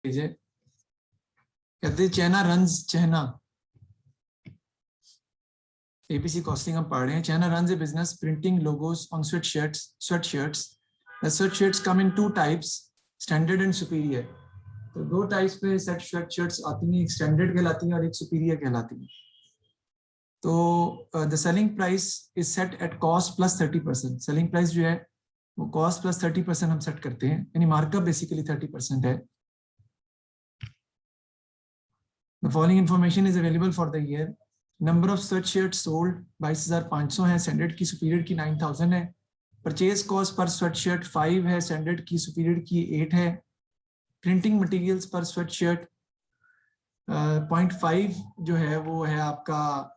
कहते हैं China runs China ABC costing हम पढ़ रहे हैं. China runs A business printing logos on sweatshirts. The sweatshirts come in two types, standard and superior. तो दो टाइप्स पे sweatshirts आती हैं, एक स्टैंडर्ड कहलाती है और एक सुपीरियर कहलाती है. तो the selling price is set at cost plus 30%. Selling price जो है वो कॉस्ट प्लस 30% हम सेट करते हैं, यानी मार्कअप बेसिकली 30% है. The following information is available for the year. Number of sweatshirts sold 22,500 है, स्टैंडर्ड की सुपीरियर की 9,000 है. परचेज कॉस्ट पर स्वेटशर्ट 5 है, स्टैंडर्ड की सुपीरियर की 8 है. प्रिंटिंग मटेरियल्स पर स्वेटशर्ट 0.5 जो है वो है आपका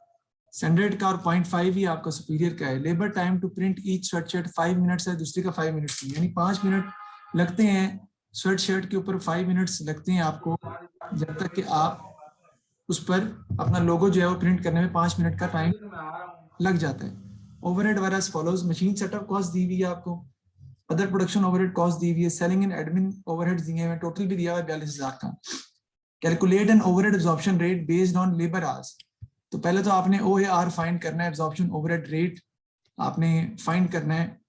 स्टैंडर्ड का और 0.5 ही आपका सुपीरियर का है. Labour time to print each sweatshirt 5 minutes है, दूसरी का 5 मिनट्स है, यानी 5 मिनट लगते हैं स्वेटशर्ट के ऊपर, 5 मिनट्स लगते हैं आपको, जब तक कि आप उस पर अपना लोगो जो है वो प्रिंट करने में 5 मिनट का टाइम लग जाता है. Overhead were as follows. Machine setup cost दी हुई है आपको, अदर प्रोडक्शन ओवरहेड कॉस्ट दी हुई है, सेलिंग एंड एडमिन ओवरहेड्स दिए हैं, टोटल भी दिया हुआ है 42,000 का. Calculate an overhead absorption rate based on labour hours. तो पहले तो आपने OAR फाइंड करना है, एब्जॉर्प्शन ओवरहेड रेट आपने फाइंड करना है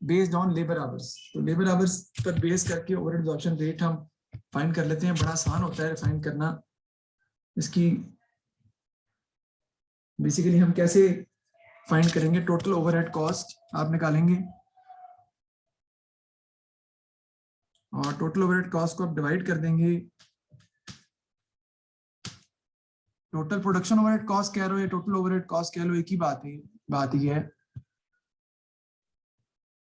बेस्ड ऑन लेबर आवर्स. तो लेबर आवर्स पर बेस करके ओवरहेड एब्जॉर्प्शन रेट हम फाइंड कर लेते हैं. बड़ा आसान होता है फाइंड करना. इसकी बेसिकली हम कैसे फाइंड करेंगे, टोटल ओवरहेड कॉस्ट आप निकालेंगे और टोटल ओवरहेड कॉस्ट को आप डिवाइड कर देंगे. टोटल प्रोडक्शन ओवरहेड कॉस्ट कह रहे हो या टोटल ओवरहेड कॉस्ट कह लो, एक ही बात ही है.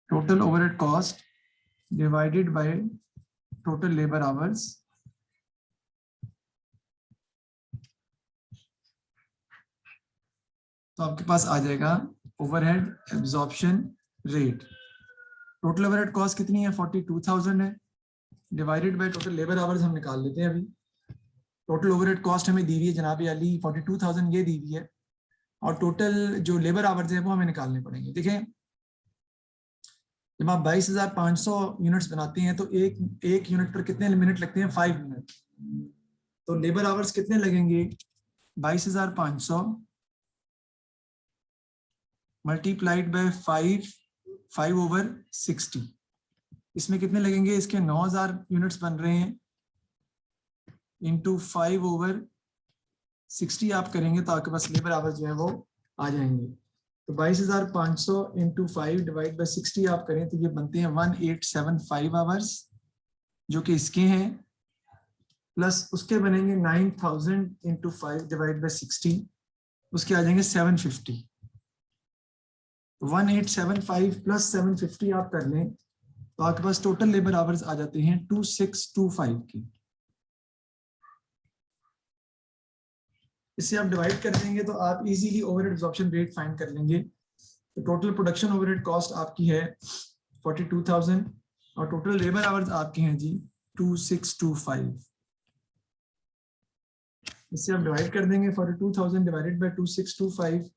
Total overhead cost divided by total labour hours. तो आपके पास आ जाएगा overhead absorption rate. Total overhead cost कितनी है, 42,000 है, divided by total labour hours हम निकाल लेते हैं. अभी टोटल ओवरहेड कॉस्ट हमें दी हुई है जनाब अली 42,000 ये दी हुई है, और टोटल जो लेबर आवर्स है वो हमें निकालने पड़ेंगे. देखें, जब आप 22,500 यूनिट्स बनाते हैं तो एक यूनिट पर कितने मिनट लगते हैं, 5 मिनट. तो लेबर आवर्स कितने लगेंगे, 22,500 मल्टीप्लाइड बाय 5/60. इसमें कितने लगेंगे, इसके 9,000 यूनिट्स बन रहे हैं, इंटू 5/60 आप करेंगे तो आपके पास लेबर आवर्स जो है वो आ जाएंगे. तो 22,500 इंटू 5 डिवाइड बाय 60 आप करें तो ये बनते हैं 1875 आवर्स जो कि इसके हैं, प्लस उसके बनेंगे 9,000 इंटू 5 डिवाइड बाय 60, उसके आ जाएंगे 750. 1875 प्लस 750 आप कर लें तो आपके पास टोटल लेबर आवर्स आ जाते हैं 2625 की. इससे आप डिवाइड कर देंगे तो आप easily overhead absorption rate find कर लेंगे. तो टोटल प्रोडक्शन ओवरहेड कॉस्ट आपकी है 42,000 और टोटल लेबर आवर्स आपके हैं जी 2625. इससे आप डिवाइड कर देंगे 42,000 डिवाइडेड बाय 2625,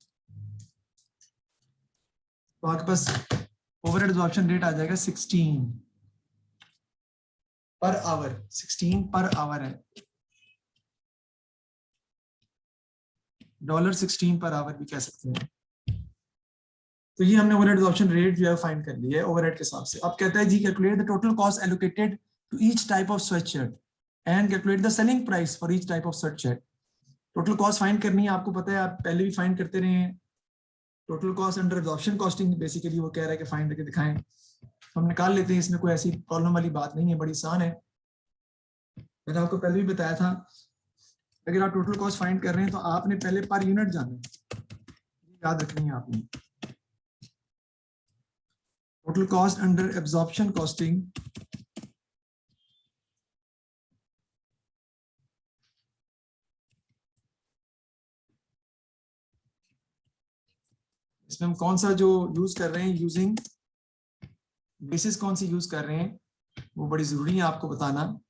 तो आपके पास ओवरहेड एब्जॉर्प्शन रेट आ जाएगा 16 पर आवर. 16 पर आवर है, $16 पर आवर भी कह सकते हैं. तो ये हमने ओवरहेड एब्जॉर्प्शन रेट जो है फाइंड कर लिया है ओवरहेड के हिसाब से. अब कहता है जी calculate the total cost allocated to each type of sweatshirt and calculate the selling price for each type of sweatshirt. Total cost find करनी है, आपको पता है, आप पहले भी फाइंड करते रहे हैं. Total cost under absorption costing basically वो कह रहा है कि फाइंड करके दिखाएं. हम निकाल लेते हैं, इसमें कोई ऐसी प्रॉब्लम वाली बात नहीं है, बड़ी आसान है. मैंने आपको पहले भी बताया था, अगर आप टोटल कॉस्ट फाइंड कर रहे हैं तो आपने पहले पर यूनिट जाना है, याद रखनी है आपने. Total cost under absorption costing इसमें हम कौन सा जो यूज कर रहे हैं, यूजिंग बेसिस कौन सी यूज कर रहे हैं वो बड़ी जरूरी है आपको बताना.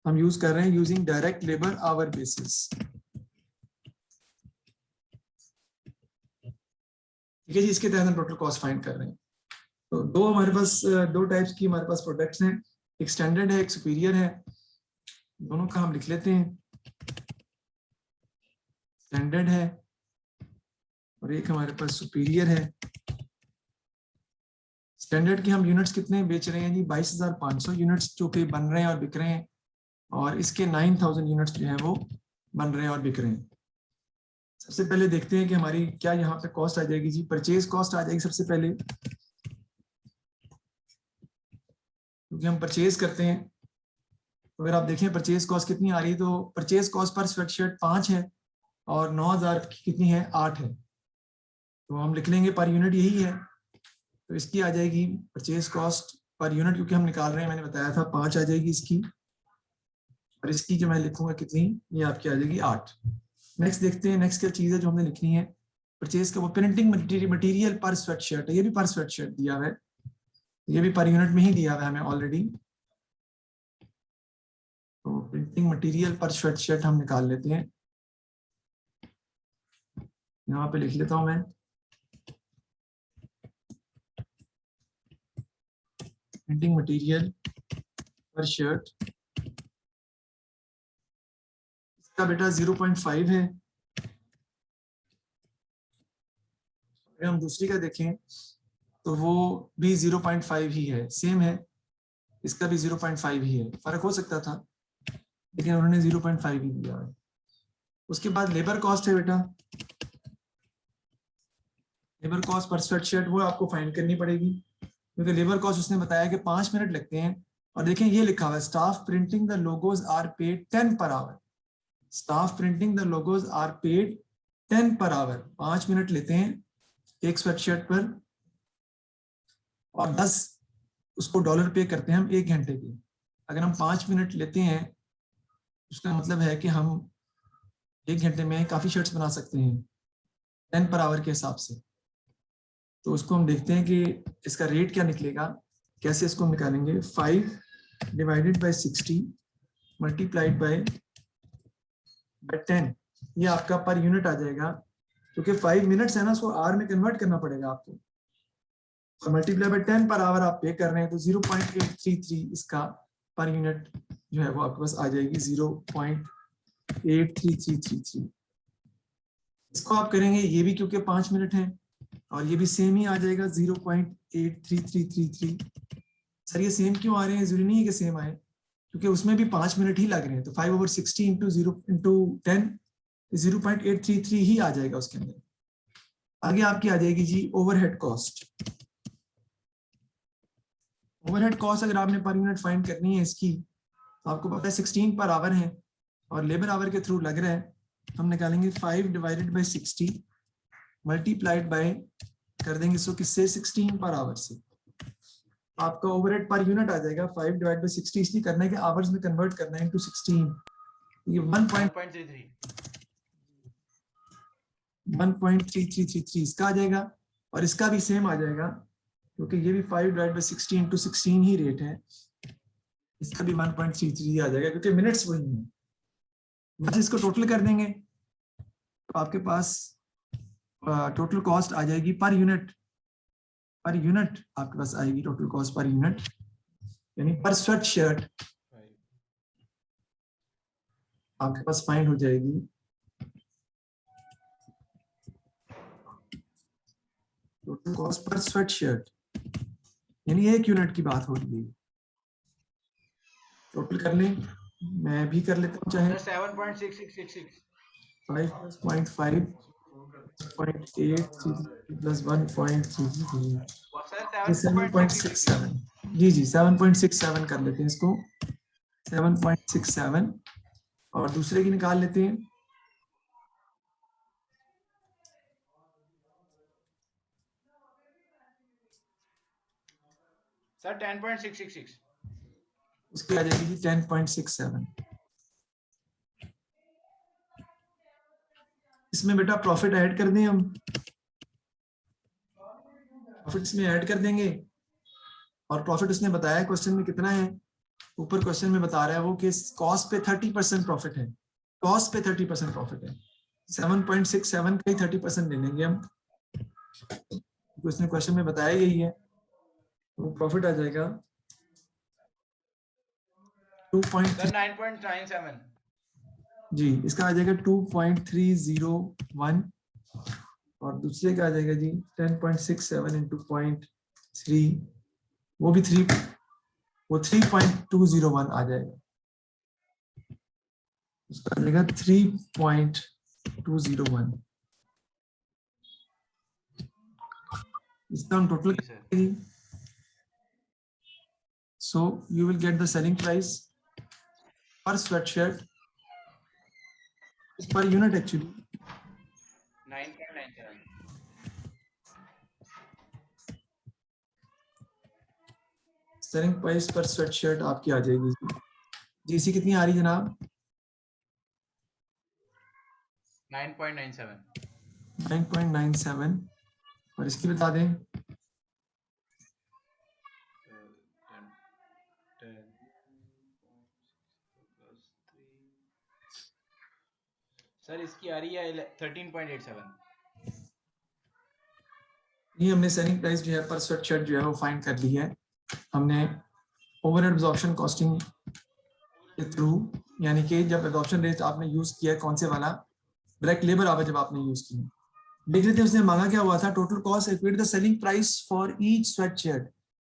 हम यूज कर रहे हैं using direct labour our basis. ठीक है जी, इसके तहत हम टोटल कॉस्ट फाइंड कर रहे हैं. तो दो हमारे पास दो टाइप्स की हमारे पास प्रोडक्ट्स हैं. एक स्टैंडर्ड है, एक सुपीरियर है, दोनों का हम लिख लेते हैं। स्टैंडर्ड है और एक हमारे पास सुपीरियर है। स्टैंडर्ड के हम यूनिट्स कितने बेच रहे हैं जी? 22,500 यूनिट्स जो कि बन रहे हैं और बिक रहे हैं, और इसके 9,000 यूनिट्स जो है वो बन रहे हैं और बिक रहे हैं। सबसे पहले देखते हैं कि हमारी क्या यहाँ पे कॉस्ट आ जाएगी जी। परचेज कॉस्ट आ जाएगी सबसे पहले, क्योंकि हम परचेज करते हैं। अगर आप देखें परचेज कॉस्ट कितनी आ रही है, तो परचेज कॉस्ट पर स्वेटशर्ट 5 है और 9,000 की कितनी है? 8 है। तो हम लिख लेंगे पर यूनिट यही है, तो इसकी आ जाएगी परचेज कॉस्ट पर यूनिट, क्योंकि हम निकाल रहे हैं, मैंने बताया था 5 आ जाएगी इसकी, और इसकी जो मैं लिखूंगा कितनी, ये आपकी आ जाएगी 8। नेक्स्ट देखते हैं, नेक्स्ट क्या चीज है जो हमने लिखनी है परचेज का। वो प्रिंटिंग मटेरियल पर स्वेटशर्ट है, ये भी पर स्वेटशर्ट दिया हुआ है, ये भी पर यूनिट में ही दिया हुआ है हमें ऑलरेडी। तो प्रिंटिंग मटेरियल पर स्वेटशर्ट हम निकाल लेते हैं, यहाँ पे लिख लेता हूं मैं। प्रिंटिंग मटेरियल पर शर्ट, इसका बेटा 0.5 है। अगर हम दूसरी का देखें तो वो भी 0.5 ही है, सेम है, इसका भी 0.5 ही है। फर्क हो सकता था लेकिन उन्होंने 0.5 ही दिया है। उसके बाद लेबर कॉस्ट है बेटा, लेबर कॉस्ट पर स्वेटशर्ट वो आपको फाइंड करनी पड़ेगी, क्योंकि लेबर कॉस्ट उसने बताया कि 5 मिनट लगते हैं। और देखें ये लिखा हुआ है, staff printing the logos are paid 10 per hour. Staff printing the logos are paid 10 per our. 5 minute लेते हैं एक स्वेटशर्ट पर, और 10 उसको डॉलर पे करते हैं हम 1 घंटे के। अगर हम 5 मिनट लेते हैं, उसका मतलब है कि हम 1 घंटे में काफी शर्ट्स बना सकते हैं 10 पर आवर के हिसाब से। तो उसको हम देखते हैं कि इसका रेट क्या निकलेगा, कैसे इसको हम निकालेंगे। 5 डिवाइडेड बाई 60 मल्टीप्लाइड बाई 10, ये आपका पर यूनिट आ जाएगा। क्योंकि 5 मिनट्स है ना, उसको आवर में कन्वर्ट करना पड़ेगा आपको, और मल्टीप्लाई बाई 10 पर आवर आप पे कर रहे हैं, तो 0.833 इसका पर यूनिट जो है वो आपके पास आ जाएगी 0.83333। इसको आप करेंगे ये भी, क्योंकि 5 मिनट है, और ये भी सेम ही आ जाएगा 0.83333। सर ये सेम क्यों आ रहे हैं? जरूरी नहीं है कि सेम आए, क्योंकि उसमें भी 5 मिनट ही लग रहे हैं। तो 5/60 इंटू 10 0.833 ही आ जाएगा उसके अंदर। आगे आपकी आ जाएगी जी ओवरहेड कॉस्ट। ओवरहेड कॉस्ट अगर आपने पर यूनिट फाइंड करनी है इसकी, तो आपको पता है 16 पर आवर है और लेबर आवर के थ्रू लग रहा है। हम निकालेंगे 5 डिवाइडेड बाई 60 मल्टीप्लाइड बाय कर देंगे इसको किससे? 16 पर आवर से। आपका ओवरहेड पर यूनिट आ जाएगा 5 डिवाइड बाई 60, इसलिए करना है कि आवर्स में कन्वर्ट करना है इनटू 16। ये 1.3333 इसका आ जाएगा, और इसका भी सेम आ जाएगा, क्योंकि ये भी 5 divide by 60 into 16 he rate है। इसका भी 1.33 आ जाएगा, क्योंकि मिनट्स वही है। बस इसको टोटल कर देंगे तो आपके पास टोटल कॉस्ट आ जाएगी पर यूनिट। पर यूनिट आपके पास आएगी टोटल कॉस्ट पर यूनिट, यानी पर स्वेट शर्ट आपके पास फाइंड हो जाएगी total cost per sweat shirt, यानी 1 यूनिट की बात हो रही है। टोटल कर लें, मैं भी कर लेता हूँ चाहे। 7.6666 5 + 0.5 0.8 प्लस 1.33 7.67। जी जी 7.67 कर लेते हैं इसको, 7.67। और दूसरे की निकाल लेते हैं। सर 10.666 उसकी आ जाएगी 10.67। इसमें बेटा प्रॉफिट ऐड कर दें हम, प्रॉफिट इसमें ऐड कर देंगे। और प्रॉफिट उसने बताया क्वेश्चन में कितना है, ऊपर क्वेश्चन में बता रहा है वो कि कॉस्ट पे 30% प्रॉफिट है, कॉस्ट पे 30% प्रॉफिट है। 7.67 का ही 30% ले लेंगे हम, तो उसने क्वेश्चन में बताया यही है। तो प्रॉफिट आ जाएगा सर 9.97 जी, इसका आ जाएगा 2.301 और दूसरे का आ जाएगा जी 10.67 इंटू 0.3, वो भी 3.201 आ जाएगा, उसका आ जाएगा 3.201। इसका हम टोटल करेंगे, so you will get the selling price per sweatshirt is per unit actually 9.97 selling price per sweatshirt आपकी आ जाएगी जीसी कितनी आ रही है जनाब? 9.97 और इसकी बता दें सर इसकी आ रही है 13.87। ये हमने सेलिंग प्राइस जो है पर स्वेटशर्ट जो है वो फाइंड कर ली है हमने ओवरहेड एब्जॉर्प्शन कॉस्टिंग के थ्रू, यानी कि जब एब्जॉर्प्शन रेट आपने यूज किया कौन से वाला डायरेक्ट लेबर आवर जब आपने यूज किया, देख लेते हैं उसने मांगा क्या हुआ था, total cost equate the selling price for each sweatshirt,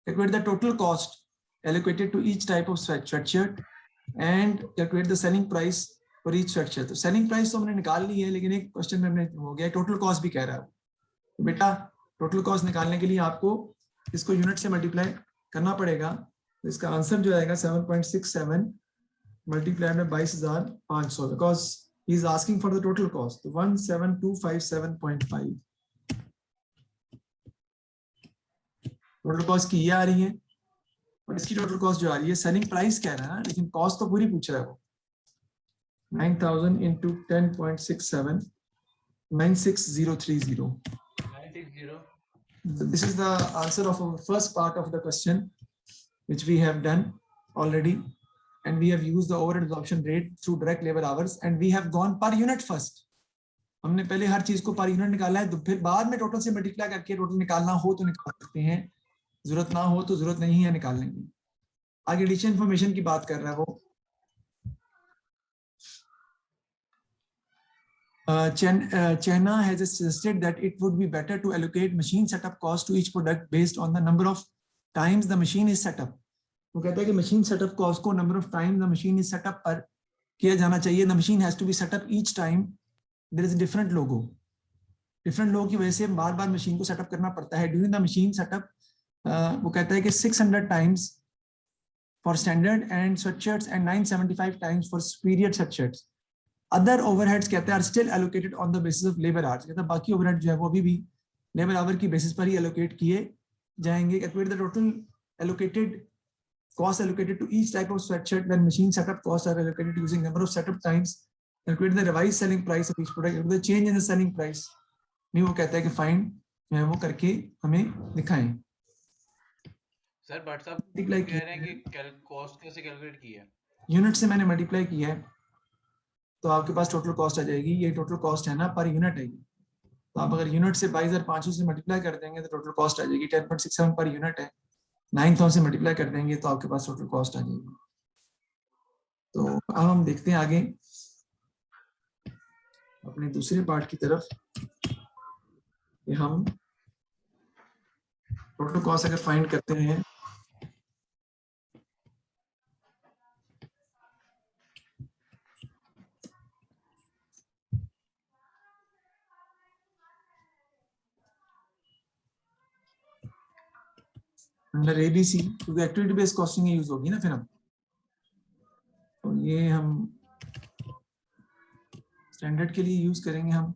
equate the total cost allocated to each type of sweatshirt and calculate the selling price for each sweatshirt। तो selling price तो हमने निकाल ली है, लेकिन एक क्वेश्चन में हमने हो गया टोटल कॉस्ट भी कह रहा है, तो बेटा टोटल कॉस्ट निकालने के लिए आपको इसको यूनिट से मल्टीप्लाई करना पड़ेगा, तो इसका आंसर जो आएगा 7.67 मल्टीप्लाइड में 22,500 because he is asking for the total cost, तो 17257.5 टोटल कॉस्ट की ये आ रही है और इसकी टोटल कॉस्ट जो आ रही है, सेलिंग प्राइस कह रहा है ना, लेकिन कॉस्ट तो पूरी पूछ रहा है वो, 9,000 into 10.67 96030। This is the answer of our first part of the question which we have done already, and we have used the overhead absorption rate through direct labor hours and we have gone per unit first। हमने पहले हर चीज को per unit निकाला है, तो फिर बाद में टोटल से मल्टीप्लाई करके टोटल निकालना हो तो निकाल सकते हैं, जरूरत ना हो तो जरूरत नहीं है निकाल लेंगे। आगे एडिशन इंफॉर्मेशन की बात कर रहा है वो। China has suggested that it would be better to allocate machine setup cost to each product based on the number of times the machine is set up। वो कहता है कि मशीन सेटअप कॉस्ट को number of time the machine is setup पर किया जाना चाहिए। The machine has to be setup each time there is a different logo, different logo की वजह से बार बार मशीन को सेटअप करना पड़ता है। ड्यूरिंग द मशीन सेटअप वो कहता है कि 600 times for standard and sweatshirts and 975 times for superior sweatshirts. Other overheads कहते हैं are still allocated on the basis of labour hours, कहता है बाकी ओवरहेड जो है वो अभी भी लेबर आवर की बेसिस पर ही एलोकेट किए जाएंगे। Calculate the total allocated cost allocated to each type of sweatshirt when machine setup costs are allocated using number of setup times, calculate the revised selling price of each product, the change in the selling price नहीं, वो कहता है कि find जो है वो करके हमें दिखाएं। सर बट साहब कह रहे हैं कि कॉस्ट कैसे कैलकुलेट की है? यूनिट से मैंने मल्टीप्लाई किया है तो आपके पास टोटल कॉस्ट आ जाएगी, ये टोटल कॉस्ट है ना पर यूनिट है, तो आप अगर यूनिट से 22,500 से मल्टीप्लाई कर देंगे तो टोटल कॉस्ट आ जाएगी 10.67 पर यूनिट है, 9,000 से मल्टीप्लाई कर देंगे तो आपके पास टोटल कॉस्ट आ जाएगी। तो अब हम देखते हैं आगे अपने दूसरे पार्ट की तरफ कि हम टोटल कॉस्ट अगर फाइंड करते हैं अंडर एबीसी, क्योंकि एक्टिविटी बेस्ड कॉस्टिंग यूज होगी ना फिर हम, तो ये हम स्टैंडर्ड के लिए यूज करेंगे हम,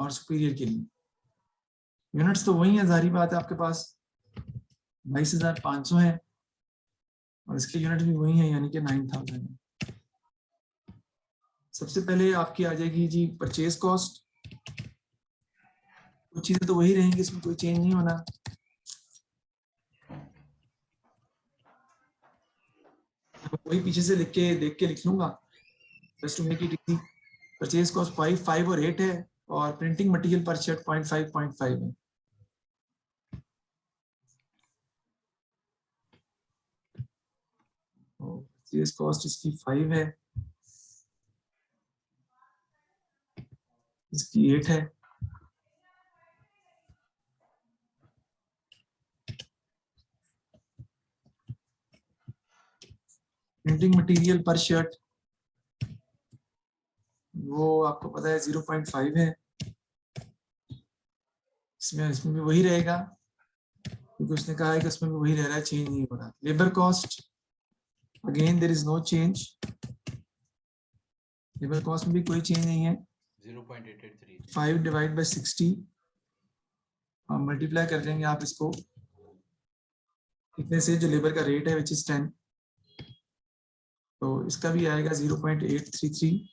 और सुपीरियर के लिए यूनिट्स तो वही है, जारी बात है आपके पास 22,500 है और इसके यूनिट भी वही है यानी कि 9,000 है। सबसे पहले आपकी आ जाएगी जी परचेज कॉस्ट, कुछ चीजें तो वही रहेंगी, इसमें कोई चेंज नहीं होना। वही पीछे से देख के लिख लूंगा just to make it easy. Purchase cost 5 और 8 है और प्रिंटिंग मटेरियल पर शर्ट 0.5 है। सीरियस कॉस्ट इसकी 5 है, इसकी 8 है। प्रिंटिंग मटेरियल पर शर्ट वो आपको पता है 0.5 है, इसमें भी वही रहेगा क्योंकि उसने कहा है कि उसमें भी वही रह रहा है, चेंज नहीं हो रहा। Labour cost again there is no change, labour cost में भी कोई चेंज नहीं है। 0.883 5 डिवाइड बाय 60 हम मल्टीप्लाई कर देंगे आप इसको इतने से जो लेबर का रेट है विच इज 10, तो इसका भी आएगा 0.833,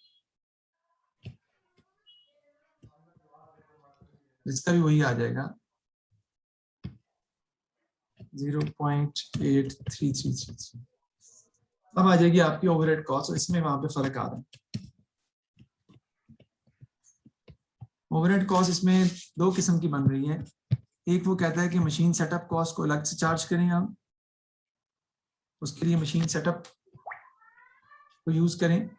इसका भी वही आ जाएगा 0.83333। अब आ जाएगी आपकी ओवरहेड कॉस्ट, और इसमें वहां पे फर्क आ रहा है। ओवरहेड कॉस्ट इसमें दो किस्म की बन रही है। एक वो कहता है कि मशीन सेटअप कॉस्ट को अलग से चार्ज करें हम, उसके लिए मशीन सेटअप को यूज करें,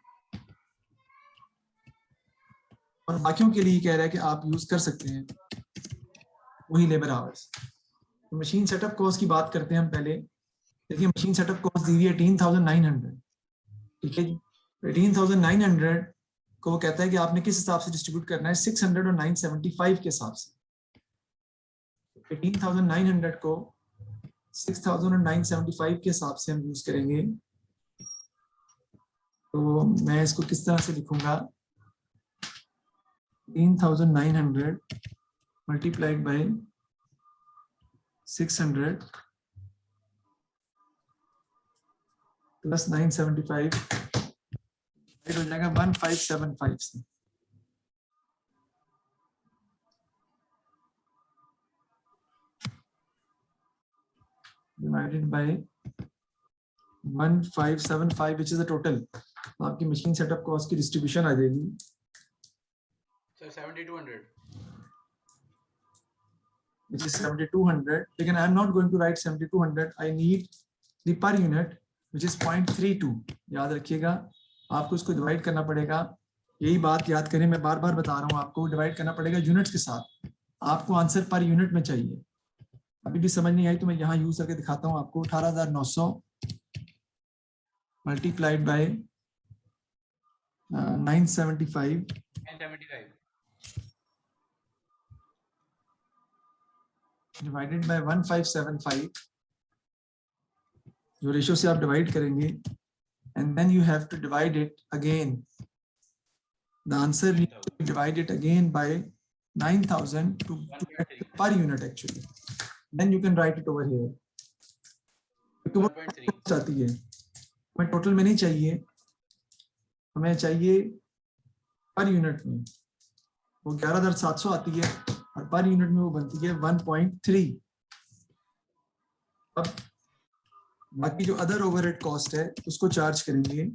और बाकियों के लिए कह रहा है कि आप यूज कर सकते हैं वही लेबर आवर्स। तो मशीन सेटअप कॉस्ट की बात करते हैं हम पहले। देखिए मशीन सेटअप कॉस्ट दी हुई है 18,900, ठीक है। 18,900 को वो कहता है कि आपने किस हिसाब से डिस्ट्रीब्यूट करना है, 600 और 975 के हिसाब से। 18,900 को 6,000 और 975 के हिसाब से हम यूज करेंगे। तो मैं इसको किस तरह से लिखूंगा, 18,900 मल्टीप्लाइड बाय 600 प्लस 975 हो जाएगा 1575 से। Divided by 1575 which is the total। आपकी मशीन सेटअप कॉस्ट की डिस्ट्रीब्यूशन आ जाएगी सर 7200 which is 7200, लेकिन I am not going to write 7200, I need the per unit which is 0.32। याद रखिएगा आपको इसको डिवाइड करना पड़ेगा, यही बात याद करें, मैं बार बार बता रहा हूँ आपको, डिवाइड करना पड़ेगा यूनिट्स के साथ। आपको आंसर पर यूनिट में चाहिए। अभी भी समझ नहीं आई तो मैं यहाँ यूज करके दिखाता हूँ आपको। 18,900 मल्टीप्लाइड बाय 975 डिवाइडेड बाय 1575, जो रेशियो से आप डिवाइड करेंगे, and then you have to divide it again, the answer divide it again by 9,000 to per unit actually, then you can write it over here। तो वो चाहती है, हमें total में नहीं चाहिए, हमें चाहिए पर यूनिट में। वो 11,700 आती है और पर यूनिट में वो बनती है 1.3। अब बाकी जो अदर ओवरहेड कॉस्ट है उसको चार्ज करेंगे।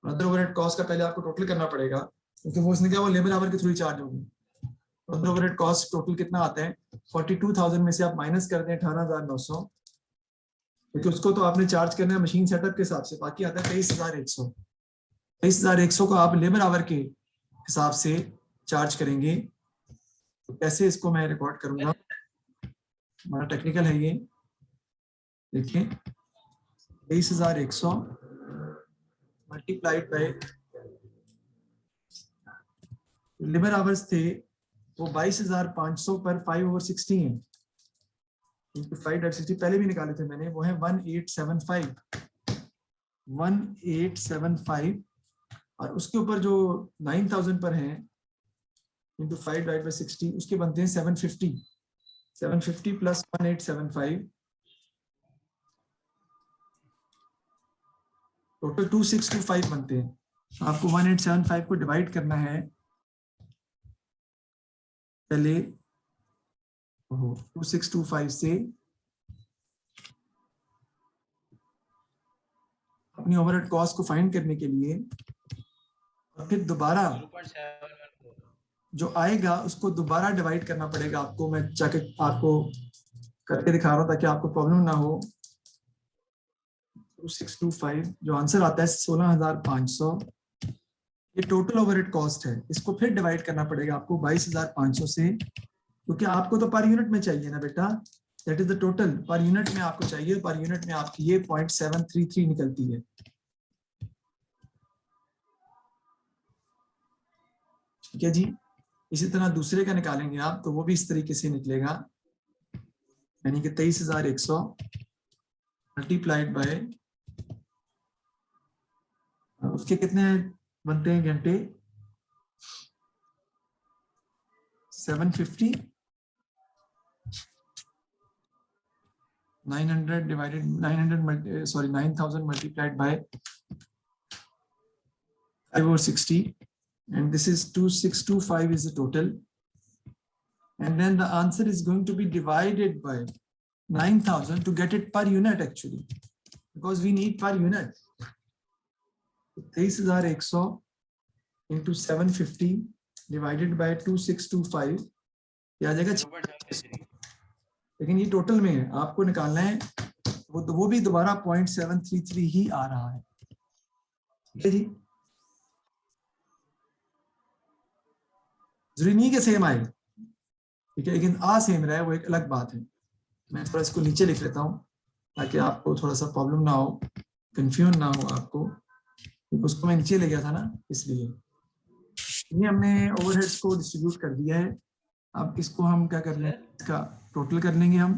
अदर ओवरहेड कॉस्ट का पहले आपको टोटल करना पड़ेगा, क्योंकि वो उसने क्या वो लेबर आवर के थ्रू चार्ज होगी। अदर ओवरहेड कॉस्ट टोटल कितना आता है, 42,000 में से आप माइनस कर दें 18,900, क्योंकि उसको तो आपने चार्ज करना है मशीन सेटअप के हिसाब से। बाकी आता है 23,100। 23,100 को आप लेबर आवर के हिसाब से चार्ज करेंगे। तो कैसे इसको मैं रिकॉर्ड करूंगा, हमारा टेक्निकल है ये। देखिए 23,100 मल्टीप्लाइड बाय लेबर आवर्स थे वो 22,500 पर 5/60 है, 5/60 पहले भी निकाले थे मैंने, वो है 1875 और उसके ऊपर जो 9,000 पर है इंटू 5/60 उसके बनते हैं 750 प्लस 1875 टोटल 2625 बनते हैं। आपको 1875 को डिवाइड करना है पहले 2625 से, अपनी ओवरहेड कॉस्ट को फाइंड करने के लिए, और फिर दोबारा जो आएगा उसको दोबारा डिवाइड करना पड़ेगा आपको। मैं जाके आपको करके दिखा रहा हूँ ताकि आपको प्रॉब्लम ना हो। 2625 जो आंसर आता है 16,500, ये टोटल ओवरहेड कॉस्ट है। इसको फिर डिवाइड करना पड़ेगा आपको 22,500 से, क्योंकि आपको तो पर यूनिट में चाहिए ना बेटा, that is the total per unit में आपको चाहिए। पर यूनिट में आपकी ये 0.733 निकलती है। ठीक है जी। इसी तरह दूसरे का निकालेंगे आप तो वो भी इस तरीके से निकलेगा, यानी कि 23,100 मल्टीप्लाइड बाय, उसके कितने बनते हैं घंटे, 750, 900 divided 9,000 multiplied by 5 or 60, and this is 2625 is the total, and then the answer is going to be divided by 9,000 to get it per unit actually, because we need per unit. 23,100 into 750 divided by 2625, ये आ जाएगा 6, लेकिन ये total में है, आपको निकालना है वो भी दोबारा 0.733 ही आ रहा है। ठीक है जी, जरूरी नहीं कि सेम आए, ठीक है, लेकिन आ सेम रहा है वो एक अलग बात है। मैं थोड़ा इसको नीचे लिख लेता हूँ ताकि आपको थोड़ा सा प्रॉब्लम ना हो, कंफ्यूजन ना हो आपको, क्योंकि उसको मैं नीचे ले गया था ना, इसलिए। ये हमने ओवरहेड्स को डिस्ट्रीब्यूट कर दिया है। अब इसको हम क्या कर लेंगे, इसका टोटल कर लेंगे हम।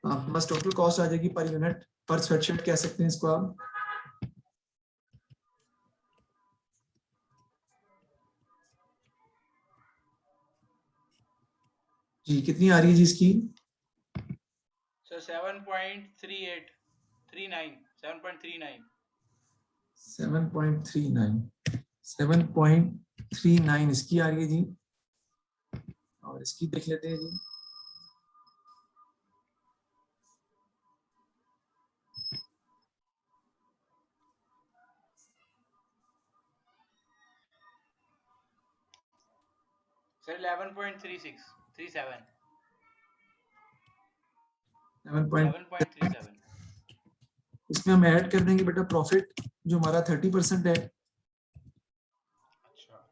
तो आपके पास टोटल कॉस्ट आ जाएगी पर यूनिट, पर स्वेटशर्ट कह सकते हैं इसको आप। जी कितनी आ रही है जी इसकी? सर 7.3839 7.39 इसकी आ रही है जी, और इसकी देख लेते हैं जी। सर 11.3637 11.37 इसमें हम ऐड कर देंगे बेटा प्रॉफिट जो हमारा 30% है, अच्छा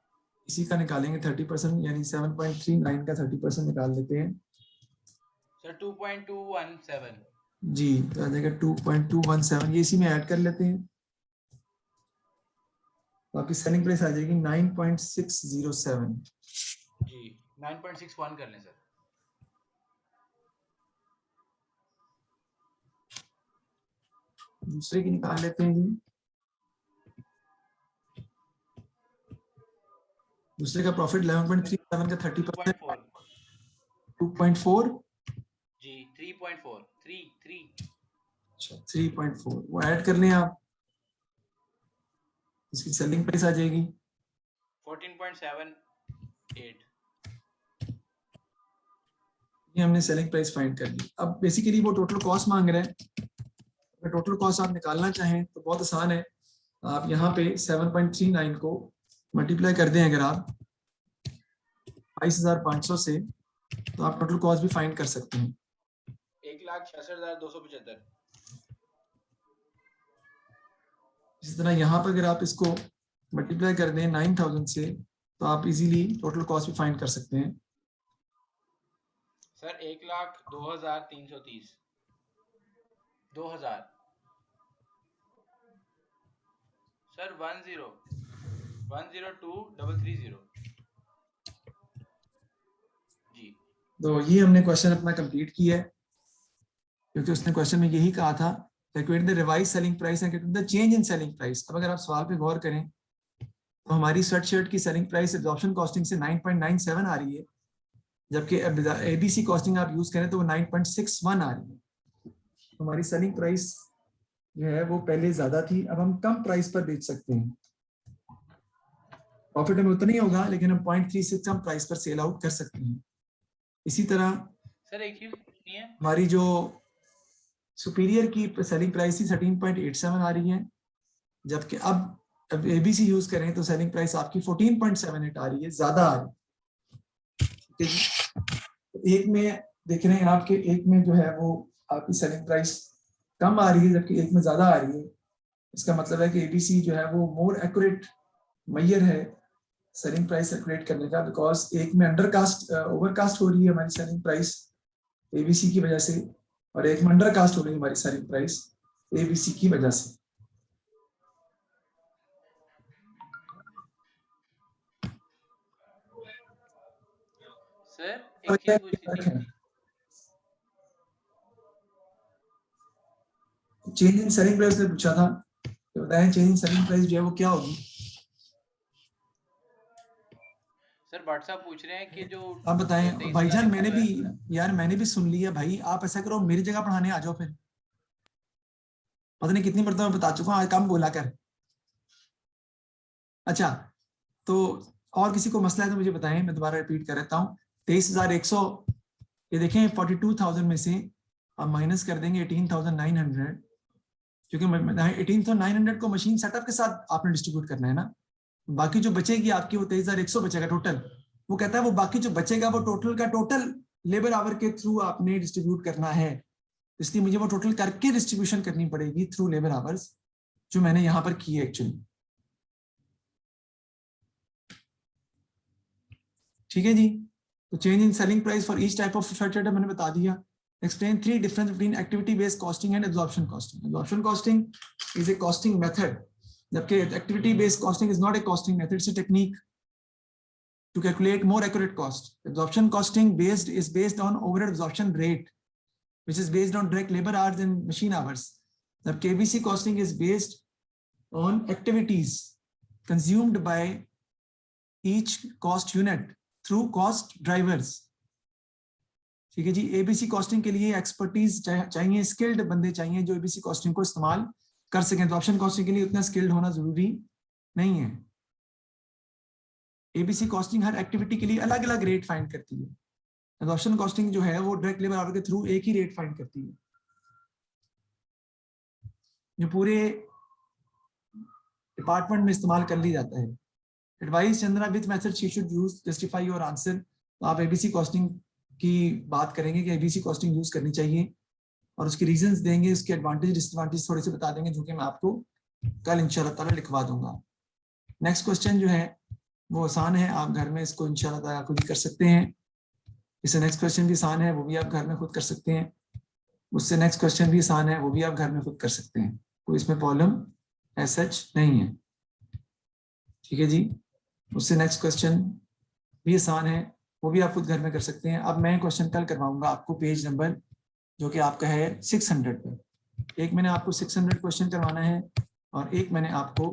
इसी का निकालेंगे 30%, यानी 7.39 का 30% निकाल देते हैं सर 2.217 जी, तो आ जाएगा 2.217, ये इसी में ऐड कर लेते हैं। तो आपकी सेलिंग प्राइस आ जाएगी 9.607 जी, 9.61 कर लें सर। दूसरे की निकाल लेते हैं जी। दूसरे का प्रॉफिट 11.37 का 30%, 2.4 जी 3.4 अच्छा 3.4 वो ऐड कर लें आप, इसकी सेलिंग प्राइस आ जाएगी 14.78। ये हमने सेलिंग प्राइस फाइंड कर ली। अब बेसिकली वो टोटल कॉस्ट मांग रहे हैं। अगर टोटल कॉस्ट आप निकालना चाहें तो बहुत आसान है, आप यहाँ पे 7.39 को मल्टीप्लाई कर दें अगर आप 22,500 से, तो आप टोटल कॉस्ट भी फाइंड कर सकते हैं। 1,66,275। इसी तरह यहाँ पर अगर आप इसको मल्टीप्लाई कर दें 9,000 से, तो आप इजीली टोटल कॉस्ट भी फाइंड कर सकते हैं। सर 1,02,330 2000 सर 10,102,330 जी। तो ये हमने क्वेश्चन अपना कंप्लीट किया है, क्योंकि उसने क्वेश्चन में यही कहा था calculate the revise selling price and calculate the change in selling price. अब अगर आप सवाल पे गौर करें तो हमारी स्वेटशर्ट की सेलिंग प्राइस एब्जॉर्प्शन कॉस्टिंग से 9.97 आ रही है, जबकि एबीसी कॉस्टिंग आप यूज करें तो वो 9.61 आ रही है। हमारी सेलिंग प्राइस जो है वो पहले ज्यादा थी, अब हम कम प्राइस पर बेच सकते हैं। प्रॉफिट में उतना ही होगा, लेकिन हम 0.36 कम प्राइस पर सेल आउट कर सकते हैं। इसी तरह सर एक चीज पूछनी है, हमारी जो सुपीरियर की सेलिंग प्राइस थी 13.87 आ रही है, जबकि अब एबीसी यूज करें तो सेलिंग प्राइस आपकी 14.78 आ रही है, ज्यादा आ रही है। एक में देख रहे हैं आपके एक में जो है वो आपकी सेलिंग प्राइस कम आ रही है जबकि एक में ज्यादा आ रही है। इसका मतलब है कि एबीसी जो है वो मोर एक्यूरेट मेजर है सेलिंग प्राइस कैलकुलेट करने का, बिकॉज एक में अंडरकास्ट ओवरकास्ट हो रही है हमारी सेलिंग प्राइस एबीसी की वजह से, और एक में अंडरकास्ट हो रही है हमारी सेलिंग प्राइस एबीसी की वजह से। सर एक चीज पूछनी थी। चेंज इन सेलिंग प्राइस ने पूछा था, तो बताएं चेंज इन सेलिंग प्राइस जो है वो क्या होगी। सर भट्ट साहब पूछ रहे हैं कि जो आप बताएं भाईजान, मैंने भी यार मैंने भी सुन लिया भाई, आप ऐसा करो मेरी जगह पढ़ाने आ जाओ, फिर पता नहीं कितनी मरतबा बता चुका हूँ आज काम बोला कर। अच्छा तो और किसी को मसला है तो मुझे बताएं, मैं दोबारा रिपीट कर देता हूँ। 23,100 ये देखें 42,000 में से आप माइनस कर देंगे 18,900, क्योंकि 18,900 को मशीन सेटअप के साथ आपने डिस्ट्रीब्यूट करना है ना। बाकी जो बचेगी आपकी वो 23,100 बचेगा टोटल। वो कहता है वो बाकी जो बचेगा वो टोटल का टोटल लेबर आवर के थ्रू आपने डिस्ट्रीब्यूट करना है, इसलिए मुझे वो टोटल करके डिस्ट्रीब्यूशन करनी पड़ेगी थ्रू लेबर आवर्स, जो मैंने यहां पर की है एक्चुअली। ठीक है जी। तो change in selling price for each type of structure मैंने बता दिया। Explain three difference between activity based costing and absorption costing. Absorption costing is a costing method, जबकि activity based costing is not a costing method, it's a technique to calculate more accurate cost. Absorption costing is based on overhead absorption rate, which is based on direct labor hours and machine hours. The KBC costing is based on activities consumed by each cost unit through cost drivers. ठीक है जी। ABC costing के लिए expertise चाहिए, skilled बंदे चाहिए जो ABC costing को इस्तेमाल कर सकें। एब्जॉर्प्शन कॉस्टिंग के लिए उतना स्किल्ड होना जरूरी नहीं है। एबीसी कॉस्टिंग हर एक्टिविटी के लिए अलग अलग रेट फाइंड करती है। एब्जॉर्प्शन कॉस्टिंग जो है वो डायरेक्ट लेबर आवर के थ्रू एक ही रेट फाइंड करती है, जो पूरे डिपार्टमेंट में इस्तेमाल कर ली जाता है। Advice Chandra with method she should use justify your answer. तो आप एबीसी कॉस्टिंग की बात करेंगे कि एबीसी कॉस्टिंग यूज करनी चाहिए और उसके रीजंस देंगे, उसके एडवांटेज डिसएडवांटेज थोड़े से बता देंगे, जो कि मैं आपको कल इंशाल्लाह ताला लिखवा दूंगा। नेक्स्ट क्वेश्चन जो है वो आसान है, आप घर में इसको इंशाल्लाह ताला खुद ही कर सकते हैं। इससे नेक्स्ट क्वेश्चन भी आसान है, वो भी आप घर में खुद कर सकते हैं। उससे नेक्स्ट क्वेश्चन भी आसान है, वो भी आप घर में खुद कर सकते हैं, कोई इसमें प्रॉब्लम एज सच नहीं है। ठीक है जी। उससे नेक्स्ट क्वेश्चन भी आसान है, वो भी आप खुद घर में कर सकते हैं। अब मैं क्वेश्चन कल करवाऊंगा आपको पेज नंबर जो कि आपका है 600 पे। एक मैंने आपको 600 क्वेश्चन करवाना है और एक मैंने आपको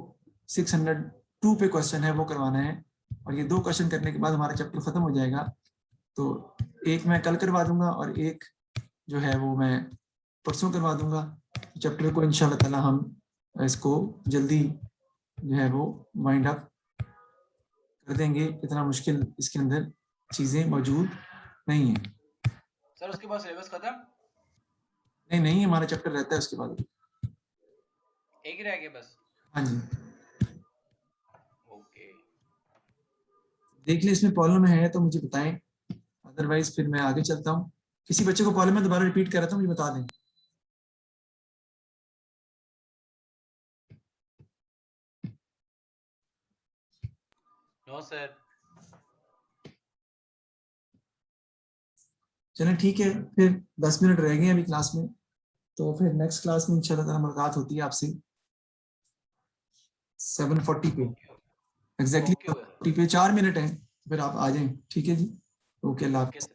602 पे क्वेश्चन है वो करवाना है, और ये दो क्वेश्चन करने के बाद हमारा चैप्टर खत्म हो जाएगा। तो एक मैं कल करवा दूंगा और एक जो है वो मैं परसों करवा दूंगा। चैप्टर को इंशाल्लाह ताला हम इसको जल्दी जो है वो वाइंड अप कर देंगे, इतना मुश्किल इसके अंदर चीजें मौजूद नहीं है। सर उसके बाद सिलेबस खत्म? नहीं, हमारा चैप्टर रहता है उसके बाद एक ही रह गया बस। हाँ जी। ओके, देख ले इसमें प्रॉब्लम है तो मुझे बताएं, अदरवाइज फिर मैं आगे चलता हूँ। किसी बच्चे को प्रॉब्लम है दोबारा रिपीट कर रहा था, मुझे बता दें। No sir. चलें ठीक है, फिर 10 मिनट रह गए अभी क्लास में, तो फिर नेक्स्ट क्लास में इंशाल्लाह ताला मुलाकात होती है आपसे 7:40 पे एग्जैक्टली। 7:40 पे 4 मिनट है, फिर आप आ जाएं। ठीक है जी, ओके, अल्लाह हाफ़िज़।